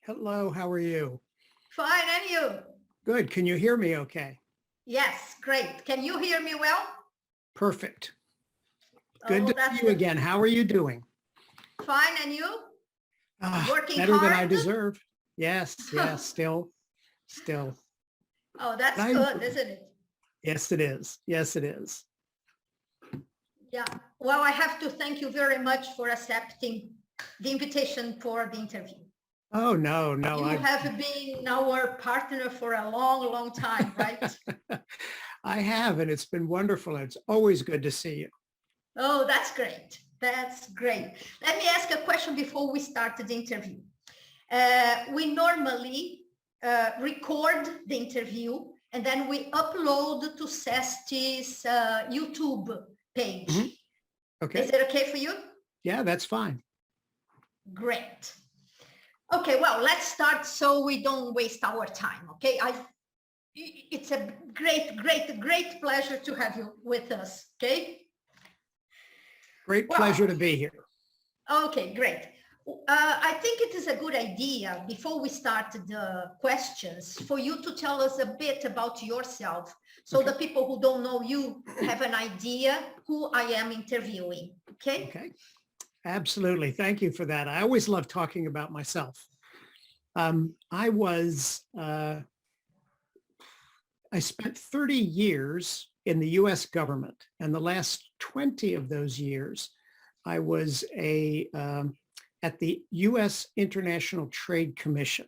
Hello, how are you? Fine, and you? Good. Can you hear me okay? Yes, great. Can you hear me well? Perfect. Good Oh, to that's see you again. How are you doing? fine, and you? Working Better than I hard? deserve. Yes, still. Oh, that's I, good, isn't it? yes, it is. Yes, it is. Yeah. Well, I have to thank you very much for accepting the invitation for the interview. Oh, no. You have been our partner for a long, long time, right? I have, and it's been wonderful. It's always good to see you. Oh, that's great. That's great. Let me ask a question before we start the interview. We normally record the interview and then we upload to SEST's YouTube page. Mm-hmm. Okay. Is it okay for you? Yeah, that's fine. Great. Okay, well, let's start so we don't waste our time, okay? It's a great pleasure to have you with us, okay? Great pleasure to be here. Okay, great. I think it is a good idea, before we start the questions, for you to tell us a bit about yourself, so the people who don't know you have an idea who I am interviewing, okay? Okay. Absolutely. Thank you for that. I always love talking about myself. I spent 30 years in the U.S. government, and the last 20 of those years, I was at the U.S. International Trade Commission.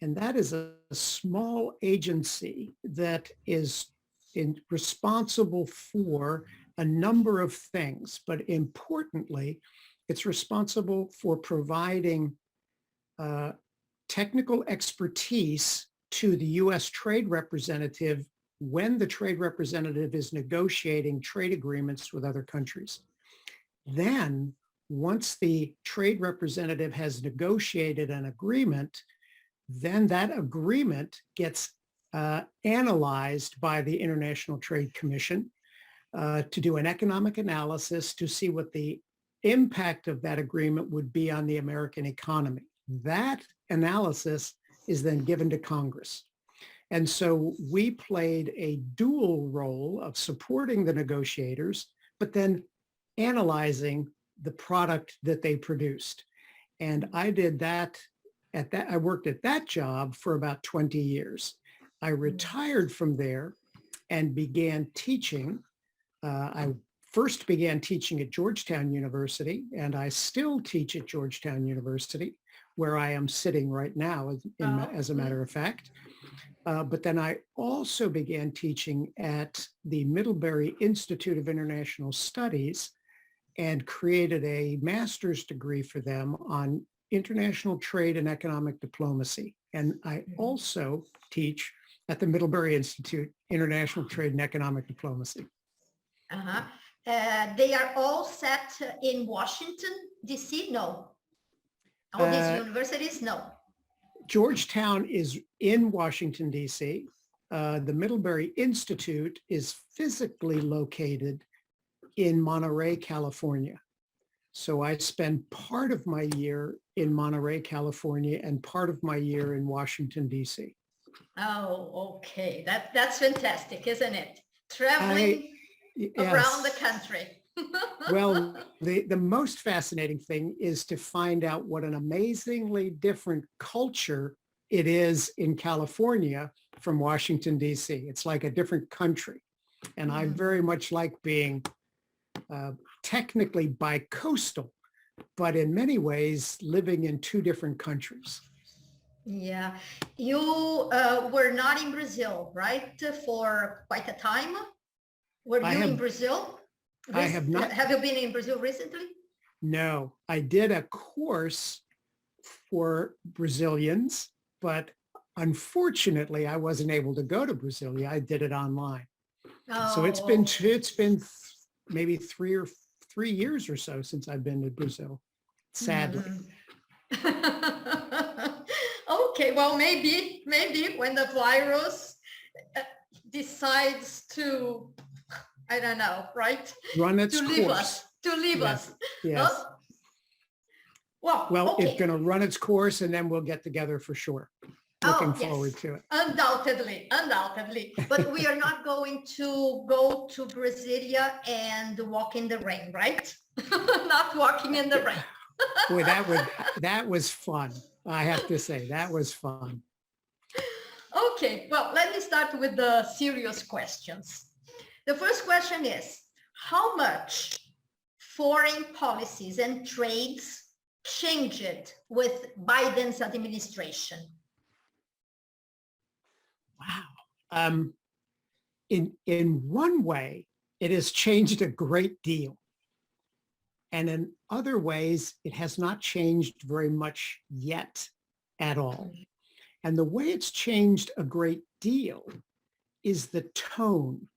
And that is a small agency that is responsible for a number of things, but importantly, it's responsible for providing technical expertise to the U.S. trade representative when the trade representative is negotiating trade agreements with other countries. Then, once the trade representative has negotiated an agreement, then that agreement gets analyzed by the International Trade Commission to do an economic analysis to see what the impact of that agreement would be on the American economy. That analysis is then given to Congress. And so we played a dual role of supporting the negotiators, but then analyzing the product that they produced. And I did that I worked at that job for about 20 years. I retired from there and began teaching. I first began teaching at Georgetown University, and I still teach at Georgetown University, where I am sitting right now, as a matter of fact. But then I also began teaching at the Middlebury Institute of International Studies and created a master's degree for them on international trade and economic diplomacy. And I also teach at the Middlebury Institute, International Trade and Economic Diplomacy. They are all set in Washington, D.C.? No. All these universities? No. Georgetown is in Washington, D.C. The Middlebury Institute is physically located in Monterey, California. So I spend part of my year in Monterey, California, and part of my year in Washington, D.C. Oh, okay. That's fantastic, isn't it? Traveling around the country. Well, the most fascinating thing is to find out what an amazingly different culture it is in California from Washington, D.C. It's like a different country. And I very much like being technically bi-coastal, but in many ways living in two different countries. Yeah. You were not in Brazil, right? For quite a time. Were you in Brazil? I have not. Have you been in Brazil recently? No, I did a course for Brazilians, but unfortunately, I wasn't able to go to Brasilia. I did it online. Oh, So it's been maybe 3 years or so since I've been to Brazil, sadly. Okay, well, maybe when the virus decides to, I don't know, right? Run its course. To leave us. Yes. Huh? Well, okay. it's going to run its course, and then we'll get together for sure. Looking forward to it. Undoubtedly, undoubtedly. But we are not going to go to Brasilia and walk in the rain, right? Not walking in the rain. Boy, that was fun. I have to say, that was fun. Okay, well, let me start with the serious questions. The first question is, how much foreign policies and trades changed with Biden's administration? Wow. In one way, it has changed a great deal. And in other ways, it has not changed very much yet at all. And the way it's changed a great deal is the tone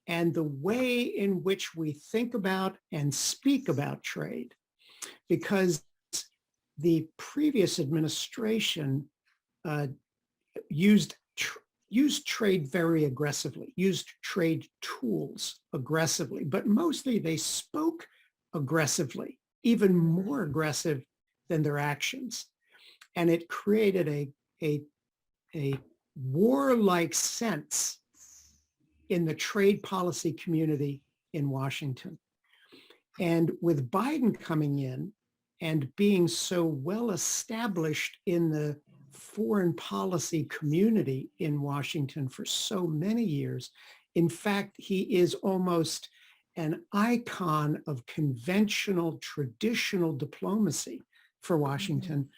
and the way in which we think about and speak about trade. Because the previous administration used trade very aggressively, used trade tools aggressively, but mostly they spoke aggressively, even more aggressive than their actions. And it created a warlike sense in the trade policy community in Washington. And with Biden coming in and being so well established in the foreign policy community in Washington for so many years, in fact, he is almost an icon of conventional, traditional diplomacy for Washington,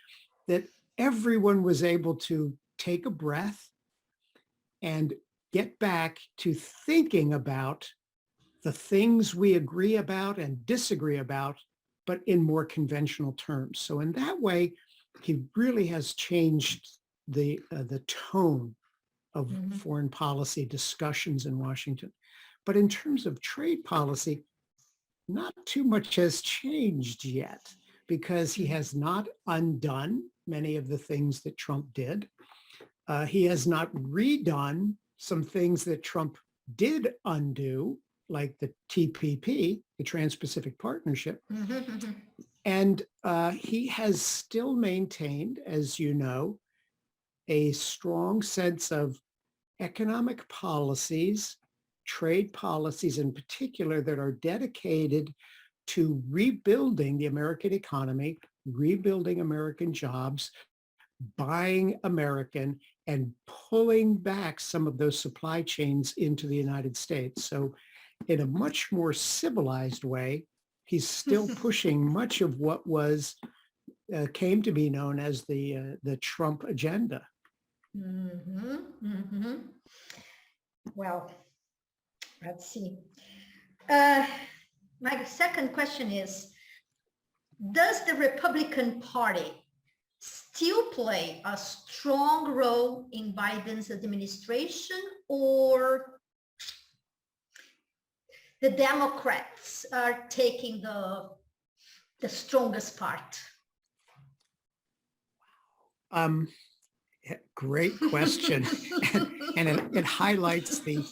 that everyone was able to take a breath and get back to thinking about the things we agree about and disagree about, but in more conventional terms. So in that way, he really has changed the tone of foreign policy discussions in Washington. But in terms of trade policy, not too much has changed yet, because he has not undone many of the things that Trump did. He has not redone some things that Trump did undo, like the TPP, the Trans-Pacific Partnership. And he has still maintained, as you know, a strong sense of economic policies, trade policies in particular, that are dedicated to rebuilding the American economy, rebuilding American jobs, buying American, and pulling back some of those supply chains into the United States. So in a much more civilized way, he's still pushing much of what was came to be known as the Trump agenda. Well, let's see. My second question is, does the Republican Party still play a strong role in Biden's administration, or the Democrats are taking the strongest part? Great question. And it highlights the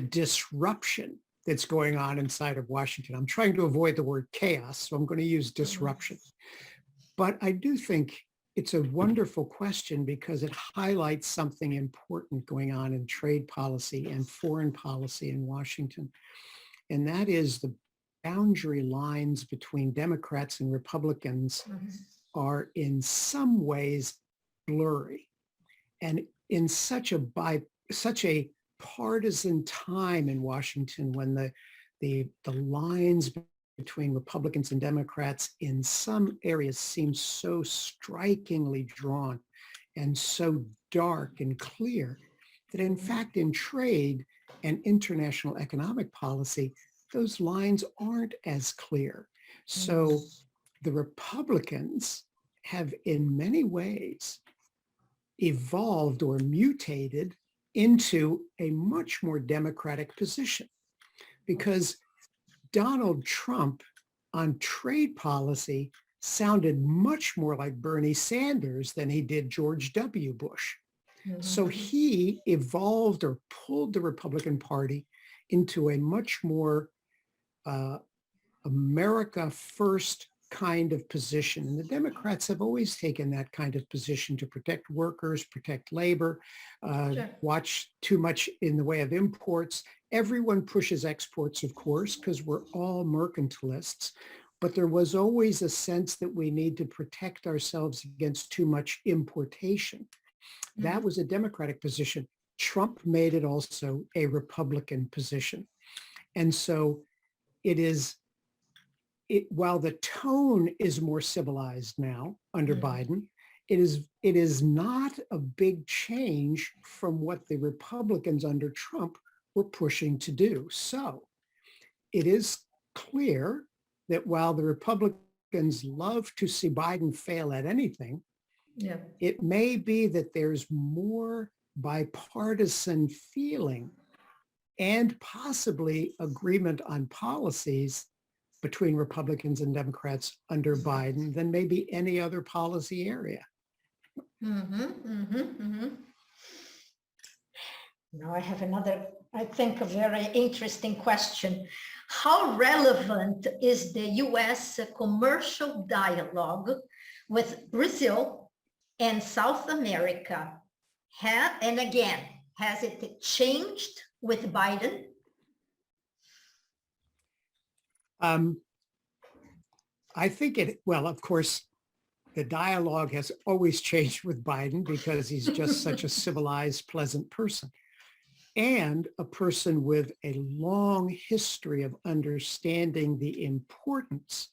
disruption that's going on inside of Washington. I'm trying to avoid the word chaos, so I'm going to use disruption. But I do think it's a wonderful question, because it highlights something important going on in trade policy and foreign policy in Washington. And that is the boundary lines between Democrats and Republicans are in some ways blurry. And in such a partisan time in Washington, when the lines between Republicans and Democrats in some areas seem so strikingly drawn and so dark and clear, that in fact in trade and international economic policy, those lines aren't as clear. So the Republicans have in many ways evolved or mutated into a much more democratic position, because Donald Trump on trade policy sounded much more like Bernie Sanders than he did George W. Bush. So he evolved or pulled the Republican Party into a much more America first kind of position. And the Democrats have always taken that kind of position to protect workers, protect labor, Sure. watch too much in the way of imports. Everyone pushes exports, of course, because we're all mercantilists. But there was always a sense that we need to protect ourselves against too much importation. That was a Democratic position. Trump made it also a Republican position. And so while the tone is more civilized now under Biden, it is not a big change from what the Republicans under Trump were pushing to do. So it is clear that while the Republicans love to see Biden fail at anything, Yeah. it may be that there's more bipartisan feeling and possibly agreement on policies between Republicans and Democrats under Biden than maybe any other policy area. Now I have another, I think, a very interesting question. How relevant is the U.S. commercial dialogue with Brazil and South America? And again, has it changed with Biden? I think well, of course, the dialogue has always changed with Biden because he's just such a civilized, pleasant person, and a person with a long history of understanding the importance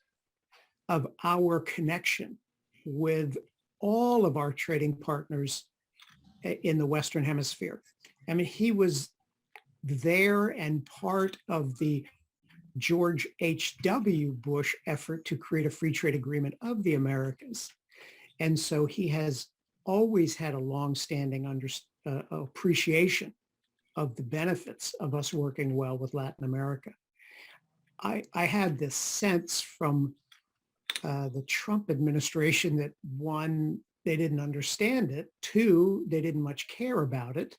of our connection with all of our trading partners in the Western Hemisphere. I mean, he was there and part of the George H.W. Bush effort to create a free trade agreement of the Americas. And so he has always had a longstanding appreciation of the benefits of us working well with Latin America. I had this sense from the Trump administration that, one, they didn't understand it. Two, they didn't much care about it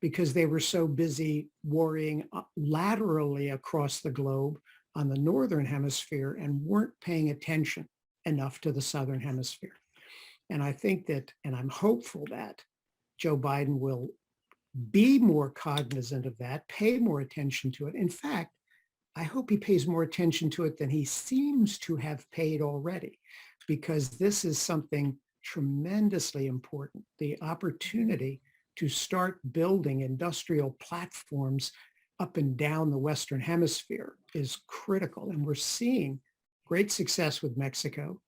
because they were so busy worrying laterally across the globe on the Northern Hemisphere and weren't paying attention enough to the Southern Hemisphere. And I think that, and I'm hopeful that Joe Biden will be more cognizant of that, pay more attention to it. In fact, I hope he pays more attention to it than he seems to have paid already, because this is something tremendously important. The opportunity to start building industrial platforms up and down the Western Hemisphere is critical. And we're seeing great success with Mexico.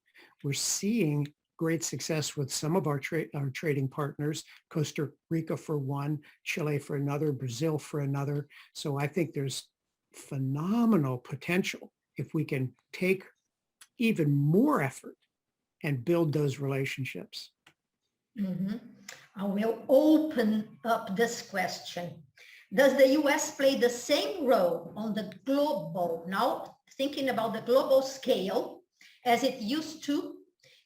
We're seeing great success with some of our trading partners, Costa Rica for one, Chile for another, Brazil for another. So I think there's phenomenal potential if we can take even more effort and build those relationships. I will open up this question. Does the US play the same role on the global, now thinking about the global scale, as it used to?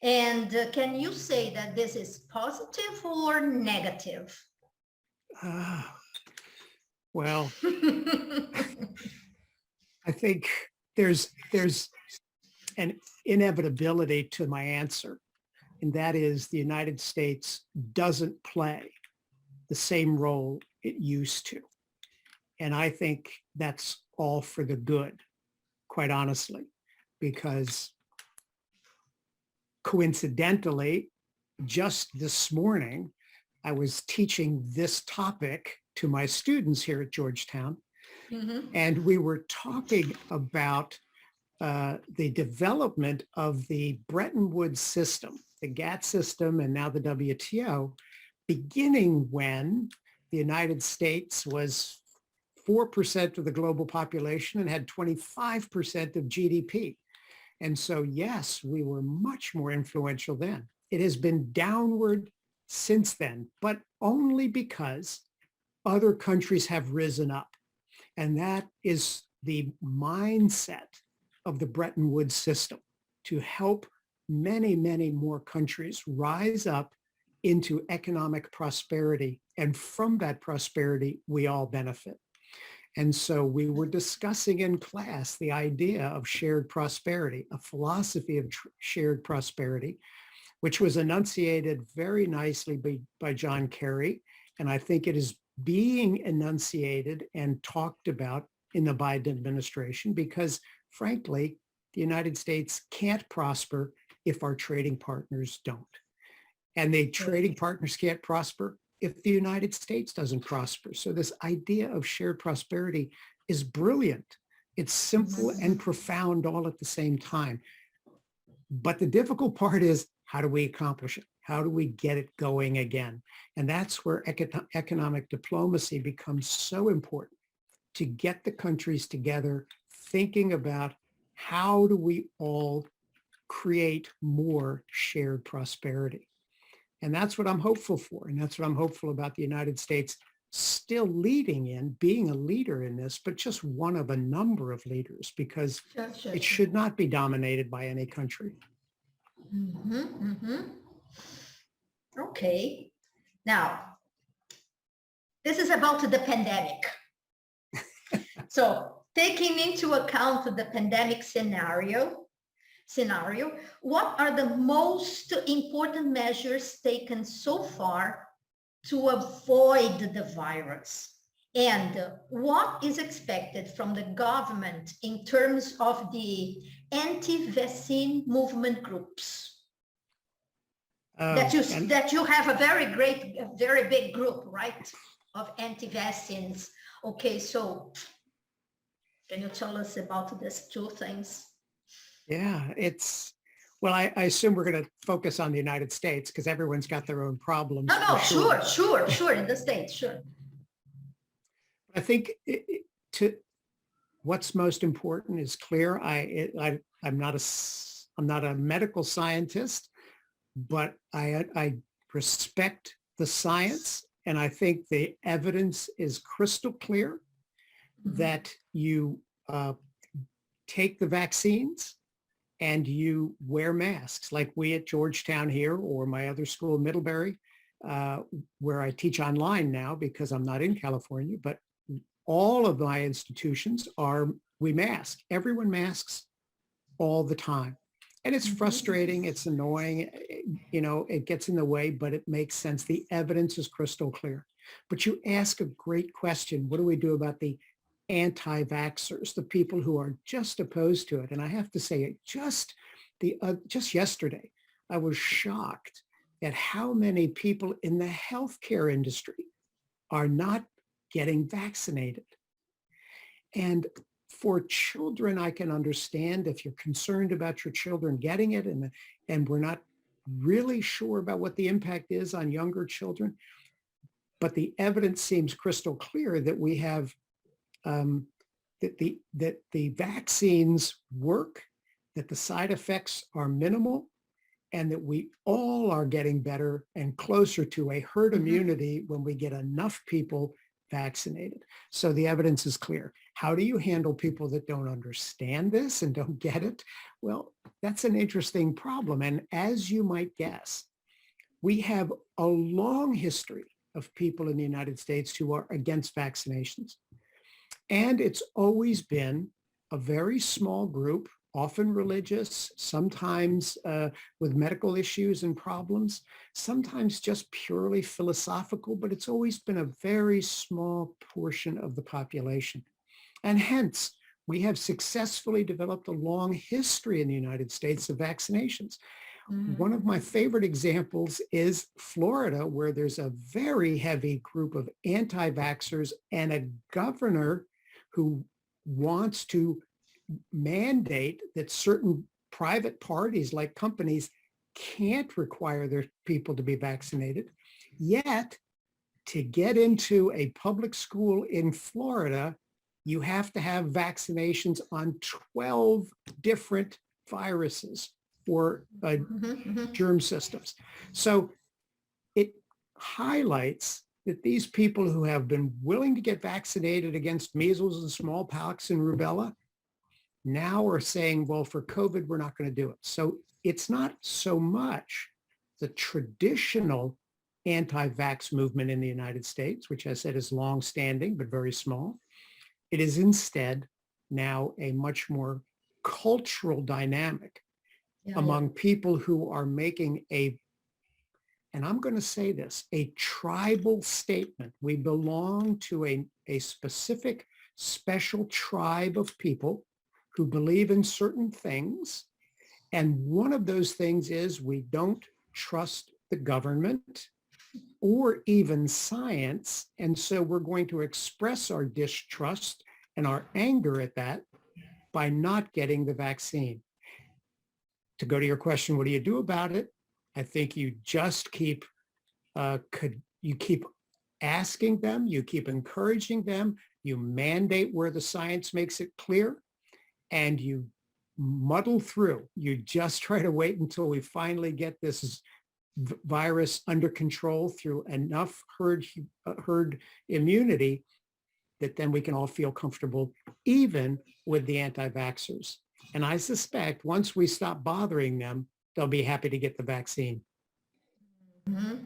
And can you say that this is positive or negative? Well, I think there's an inevitability to my answer, and that is the United States doesn't play the same role it used to. And I think that's all for the good, quite honestly, because coincidentally, just this morning, I was teaching this topic to my students here at Georgetown. And we were talking about the development of the Bretton Woods system, the GATT system, and now the WTO, beginning when the United States was 4% of the global population and had 25% of GDP. And so, yes, we were much more influential then. It has been downward since then, but only because other countries have risen up. And that is the mindset of the Bretton Woods system, to help many, many more countries rise up into economic prosperity. And from that prosperity, we all benefit. And so we were discussing in class the idea of shared prosperity, a philosophy of shared prosperity, which was enunciated very nicely by John Kerry. And I think it is being enunciated and talked about in the Biden administration because, frankly, the United States can't prosper if our trading partners don't. And the trading partners can't prosper if the United States doesn't prosper. So this idea of shared prosperity is brilliant. It's simple and profound all at the same time. But the difficult part is, how do we accomplish it? How do we get it going again? And that's where economic diplomacy becomes so important, to get the countries together, thinking about how do we all create more shared prosperity. And that's what I'm hopeful for. And that's what I'm hopeful about the United States still leading in, being a leader in this, but just one of a number of leaders, because it should not be dominated by any country. Okay. Now, this is about the pandemic. So taking into account the pandemic scenario, what are the most important measures taken so far to avoid the virus? And what is expected from the government in terms of the anti-vaccine movement groups? That you have a very big group, right, of anti-vaccines. Okay, so can you tell us about these two things? Yeah, well, I assume we're going to focus on the United States because everyone's got their own problems. No, sure, in the States, sure. I think what's most important is clear. I'm not a medical scientist, but I respect the science, and I think the evidence is crystal clear that you take the vaccines and you wear masks, like we at Georgetown here, or my other school, Middlebury, where I teach online now because I'm not in California, but all of my institutions we mask. Everyone masks all the time. And it's frustrating, it's annoying, it gets in the way, but it makes sense. The evidence is crystal clear. But you ask a great question. What do we do about the anti-vaxxers, the people who are just opposed to it? And I have to say, just yesterday, I was shocked at how many people in the healthcare industry are not getting vaccinated. And for children, I can understand if you're concerned about your children getting it, and we're not really sure about what the impact is on younger children. But the evidence seems crystal clear that we have that the vaccines work, that the side effects are minimal, and that we all are getting better and closer to a herd immunity when we get enough people vaccinated. So the evidence is clear. How do you handle people that don't understand this and don't get it? Well, that's an interesting problem. And as you might guess, we have a long history of people in the United States who are against vaccinations. And it's always been a very small group, often religious, sometimes with medical issues and problems, sometimes just purely philosophical, but it's always been a very small portion of the population. And hence, we have successfully developed a long history in the United States of vaccinations. One of my favorite examples is Florida, where there's a very heavy group of anti-vaxxers and a governor who wants to mandate that certain private parties, like companies, can't require their people to be vaccinated. Yet, to get into a public school in Florida, you have to have vaccinations on 12 different viruses or germ systems. So it highlights that these people who have been willing to get vaccinated against measles and smallpox and rubella now are saying, well, for COVID, we're not going to do it. So it's not so much the traditional anti-vax movement in the United States, which I said is long-standing but very small. It is instead now a much more cultural dynamic among people who are making and I'm going to say this, a tribal statement. We belong to a specific, special tribe of people who believe in certain things. And one of those things is we don't trust the government or even science. And so we're going to express our distrust and our anger at that by not getting the vaccine. To go to your question, what do you do about it? I think you just keep asking them, you keep encouraging them, you mandate where the science makes it clear, and you muddle through. You just try to wait until we finally get this virus under control through enough herd immunity that then we can all feel comfortable, even with the anti-vaxxers. And I suspect once we stop bothering them, they'll be happy to get the vaccine. Mm-hmm.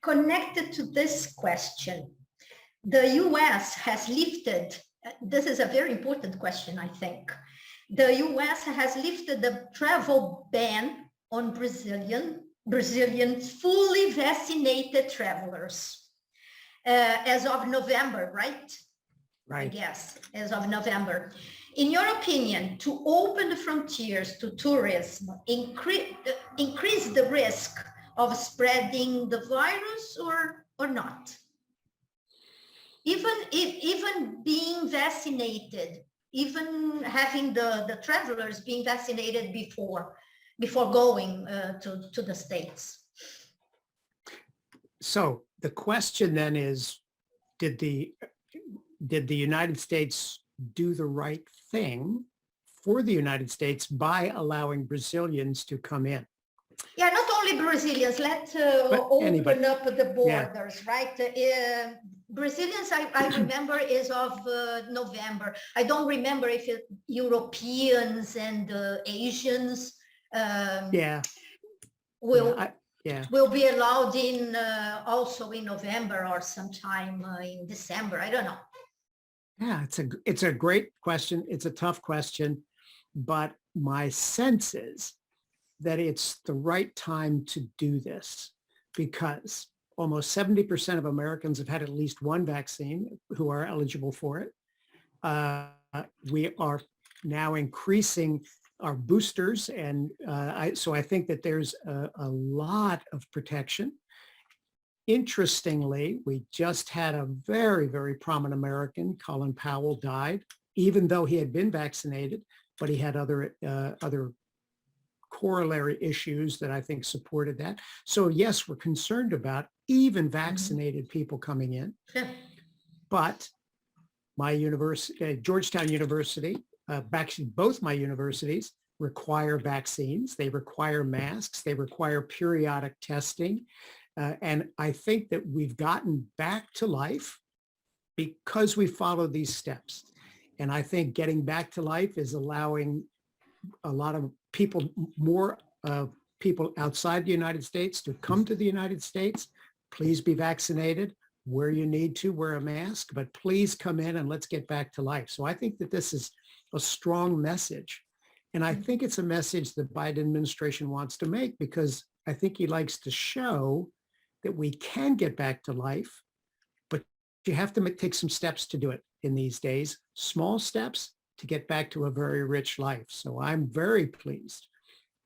Connected to this question, the US has lifted, this is a very important question, I think. The US has lifted the travel ban on Brazilian fully vaccinated travelers as of November, right? Right. I guess, as of November. In your opinion, to open the frontiers to tourism, increase the risk of spreading the virus or not? Even being vaccinated, even having the travelers being vaccinated before going to the States. So the question then is, did the United States do the right thing for the United States by allowing Brazilians to come in? Yeah, not only Brazilians. Let's open up the borders, yeah. Right? Brazilians, I remember, is of November. I don't remember if Europeans and Asians will be allowed in also in November or sometime in December. I don't know. Yeah, it's a great question. It's a tough question, but my sense is that it's the right time to do this because almost 70% of Americans have had at least one vaccine who are eligible for it. We are now increasing our boosters, and so I think that there's a lot of protection. Interestingly, we just had a very, very prominent American, Colin Powell, died, even though he had been vaccinated, but he had other corollary issues that I think supported that. So yes, we're concerned about even vaccinated people coming in. But my university, Georgetown University, actually both my universities require vaccines. They require masks. They require periodic testing. And I think that we've gotten back to life because we followed these steps. And I think getting back to life is allowing a lot of people, more people outside the United States to come to the United States. Please be vaccinated. Where you need to, wear a mask, but please come in and let's get back to life. So I think that this is a strong message. And I think it's a message the Biden administration wants to make because I think he likes to show that we can get back to life, but you have to take some steps to do it in these days, small steps to get back to a very rich life. So I'm very pleased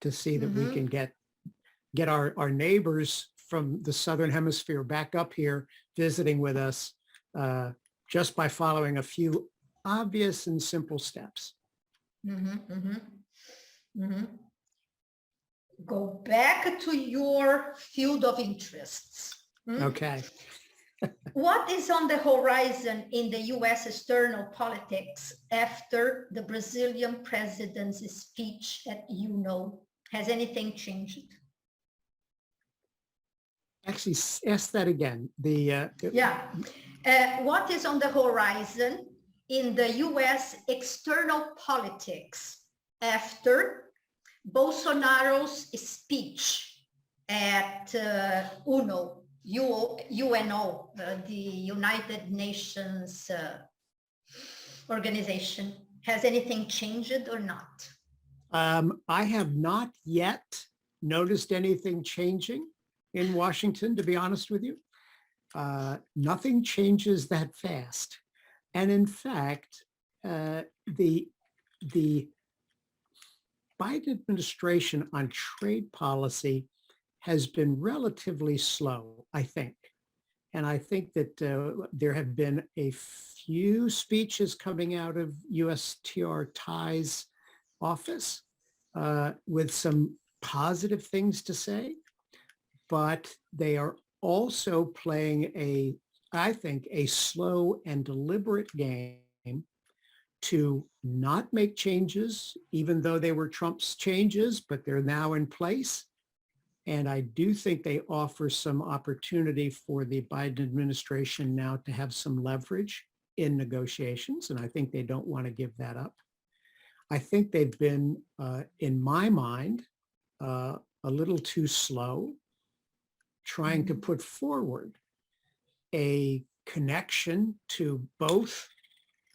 to see that we can get our neighbors from the Southern Hemisphere back up here visiting with us just by following a few obvious and simple steps. Go back to your field of interests. Okay. What is on the horizon in the U.S. external politics after the Brazilian president's speech at UNO? Has anything changed? Actually, ask that again. What is on the horizon in the U.S. external politics after Bolsonaro's speech at UNO, the United Nations organization? Has anything changed or not? I have not yet noticed anything changing in Washington, to be honest with you. Nothing changes that fast. And in fact, the Biden administration on trade policy has been relatively slow, I think. And I think that there have been a few speeches coming out of USTR Ty's office with some positive things to say, but they are also playing I think, a slow and deliberate game to not make changes, even though they were Trump's changes, but they're now in place. And I do think they offer some opportunity for the Biden administration now to have some leverage in negotiations. And I think they don't want to give that up. I think they've been, in my mind, a little too slow trying to put forward a connection to both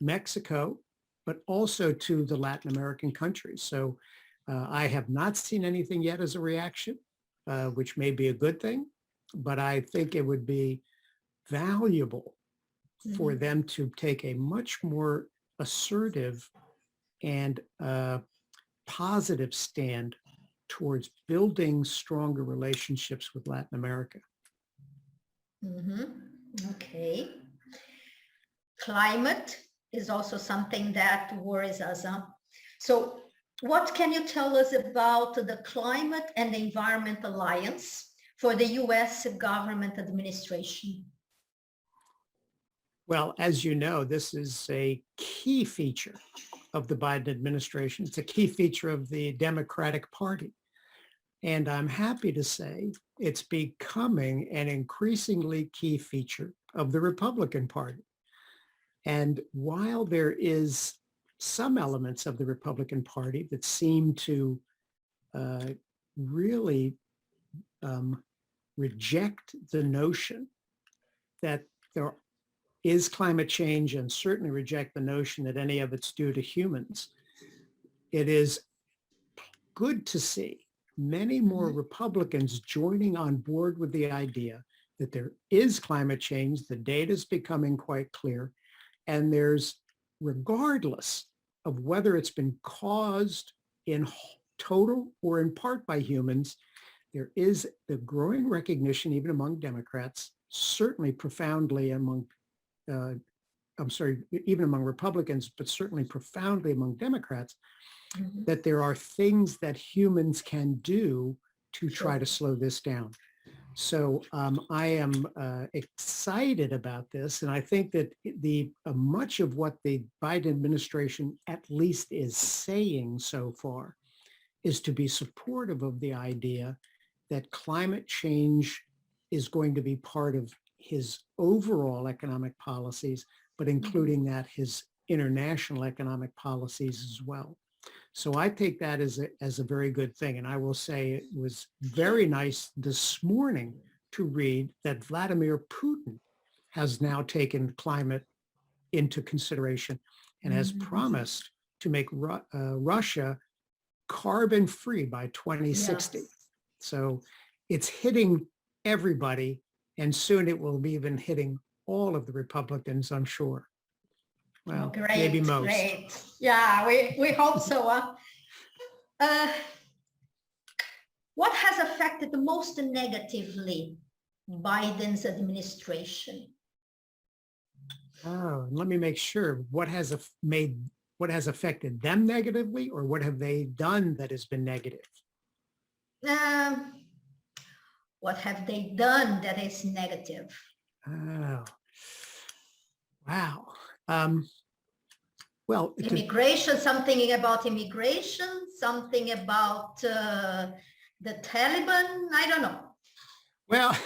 Mexico, but also to the Latin American countries. So I have not seen anything yet as a reaction, which may be a good thing, but I think it would be valuable for them to take a much more assertive and positive stand towards building stronger relationships with Latin America. Okay. Climate is also something that worries us. So what can you tell us about the Climate and Environment Alliance for the U.S. government administration? Well, as you know, this is a key feature of the Biden administration. It's a key feature of the Democratic Party. And I'm happy to say it's becoming an increasingly key feature of the Republican Party. And while there is some elements of the Republican Party that seem to really reject the notion that there is climate change and certainly reject the notion that any of it's due to humans, it is good to see many more Republicans joining on board with the idea that there is climate change. The data is becoming quite clear. And there's, regardless of whether it's been caused in total or in part by humans, there is the growing recognition, even among Democrats, certainly profoundly among, even among Republicans, but certainly profoundly among Democrats, that there are things that humans can do to try to slow this down. So I am excited about this. And I think that much of what the Biden administration at least is saying so far is to be supportive of the idea that climate change is going to be part of his overall economic policies, but including that his international economic policies as well. So I take that as a very good thing. And I will say it was very nice this morning to read that Vladimir Putin has now taken climate into consideration and has promised to make Russia carbon free by 2060. Yes. So it's hitting everybody, and soon it will be even hitting all of the Republicans, I'm sure. Well, great, maybe most. Great. Yeah, we hope so. What has affected the most negatively Biden's administration? Oh, let me make sure. What has affected them negatively, or what have they done that has been negative? What have they done that is negative? Oh, wow. Well, immigration, something about immigration, something about the Taliban, I don't know. Well,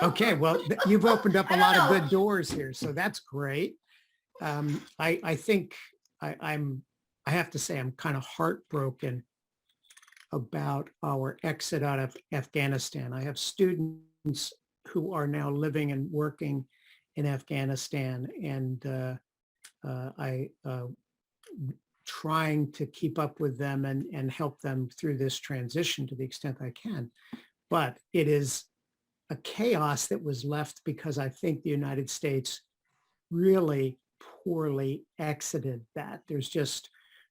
okay, well, you've opened up a lot of good doors here, so that's great. I think I have to say I'm kind of heartbroken about our exit out of Afghanistan. I have students who are now living and working in Afghanistan, and trying to keep up with them and help them through this transition to the extent I can. But it is a chaos that was left because I think the United States really poorly exited that. There's just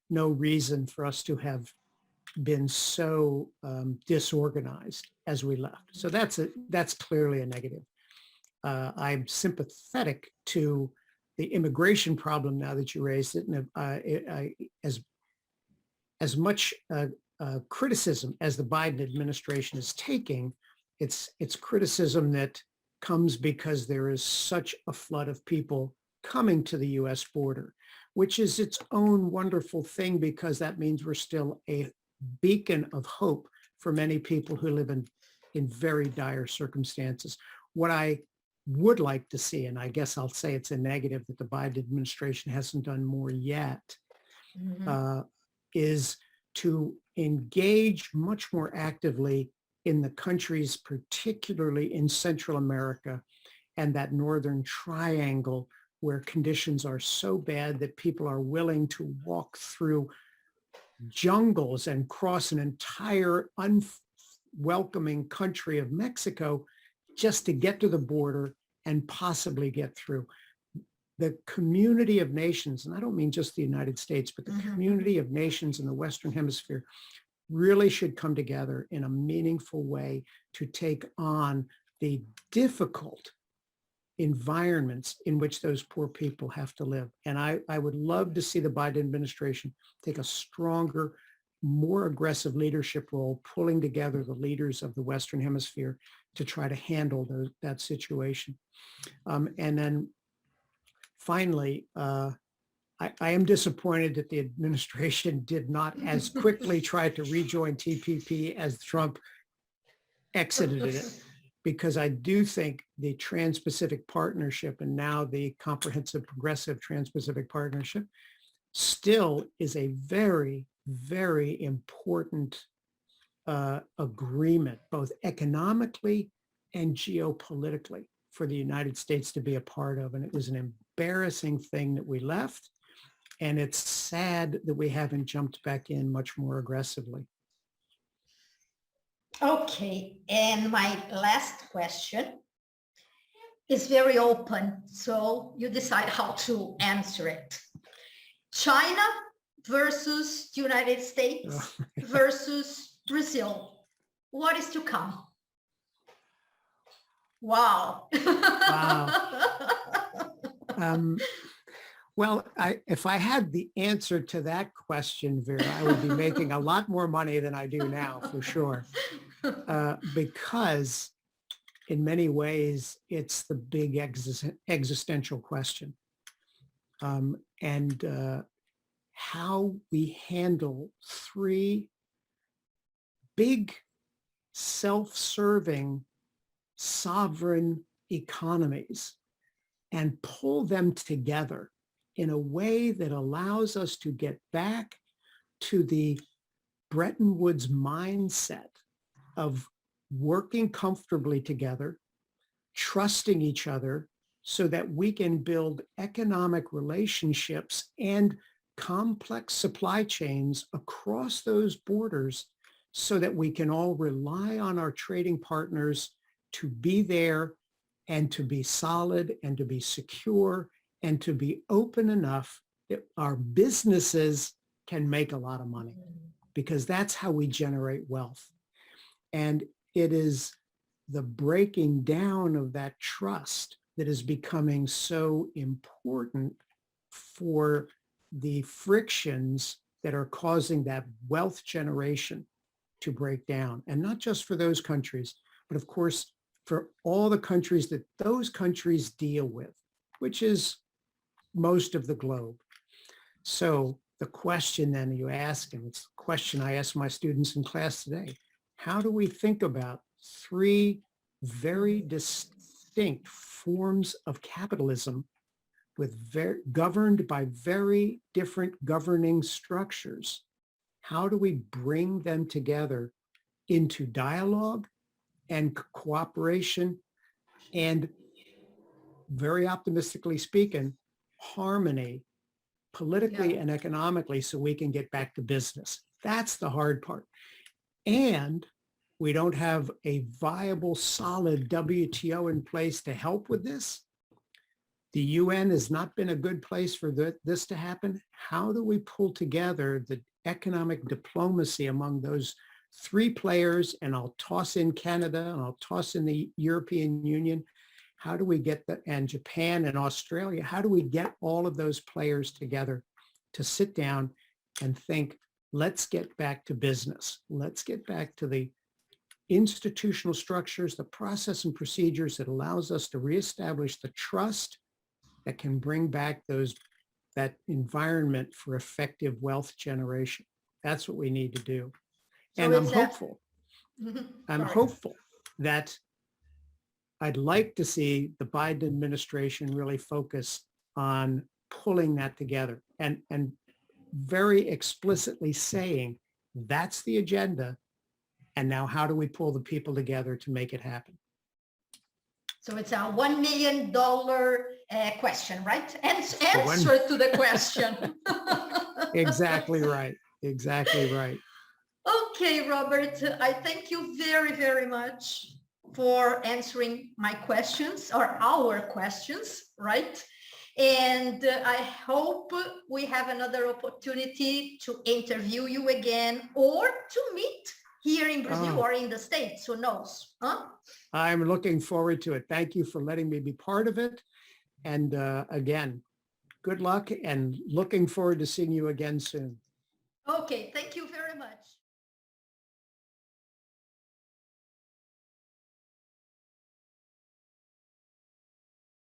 no reason for us to have been so disorganized as we left. So that's clearly a negative. I'm sympathetic to the immigration problem now that you raised it, and as much criticism as the Biden administration is taking, it's criticism that comes because there is such a flood of people coming to the U.S. border, which is its own wonderful thing because that means we're still a beacon of hope for many people who live in very dire circumstances. What I would like to see, and I guess I'll say it's a negative that the Biden administration hasn't done more yet, is to engage much more actively in the countries, particularly in Central America and that northern triangle where conditions are so bad that people are willing to walk through jungles and cross an entire unwelcoming country of Mexico just to get to the border and possibly get through. The community of nations, and I don't mean just the United States, but the community of nations in the Western Hemisphere really should come together in a meaningful way to take on the difficult environments in which those poor people have to live. And I would love to see the Biden administration take a stronger, more aggressive leadership role, pulling together the leaders of the Western Hemisphere to try to handle that situation. And then finally, I am disappointed that the administration did not as quickly try to rejoin TPP as Trump exited it, because I do think the Trans-Pacific Partnership and now the Comprehensive Progressive Trans-Pacific Partnership still is a very, very important agreement, both economically and geopolitically, for the United States to be a part of. And it was an embarrassing thing that we left. And it's sad that we haven't jumped back in much more aggressively. Okay, and my last question is very open, so you decide how to answer it. China versus the United States versus Brazil. What is to come? Wow. Wow. Well, if I had the answer to that question, Vera, I would be making a lot more money than I do now, for sure. Because in many ways, it's the big existential question. And how we handle three big, self-serving, sovereign economies and pull them together in a way that allows us to get back to the Bretton Woods mindset of working comfortably together, trusting each other so that we can build economic relationships and complex supply chains across those borders so that we can all rely on our trading partners to be there and to be solid and to be secure and to be open enough that our businesses can make a lot of money, because that's how we generate wealth. And it is the breaking down of that trust that is becoming so important for the frictions that are causing that wealth generation to break down. And not just for those countries, but of course, for all the countries that those countries deal with, which is most of the globe. So the question then you ask, and it's the question I ask my students in class today, how do we think about three very distinct forms of capitalism with governed by very different governing structures? How do we bring them together into dialogue and cooperation and, very optimistically speaking, harmony politically Yeah. and economically so we can get back to business. That's the hard part. And we don't have a viable, solid WTO in place to help with this. The UN has not been a good place for this to happen. How do we pull together the economic diplomacy among those three players? And I'll toss in Canada and I'll toss in the European Union. How do we get and Japan and Australia, how do we get all of those players together to sit down and think, let's get back to business. Let's get back to the institutional structures, the process and procedures that allows us to reestablish the trust that can bring back that environment for effective wealth generation. That's what we need to do. So And I'm it's hopeful. I'm Sorry. hopeful that I'd like to see the Biden administration really focus on pulling that together and very explicitly saying that's the agenda. And now how do we pull the people together to make it happen? So it's a $1 million question, right? Answer to the question. Exactly right. Exactly right. Okay, Robert, I thank you very, very much for answering my questions or our questions, right? And I hope we have another opportunity to interview you again or to meet here in Brazil or in the States, who knows, huh? I'm looking forward to it. Thank you for letting me be part of it. And again, good luck and looking forward to seeing you again soon. Okay, thank you very much.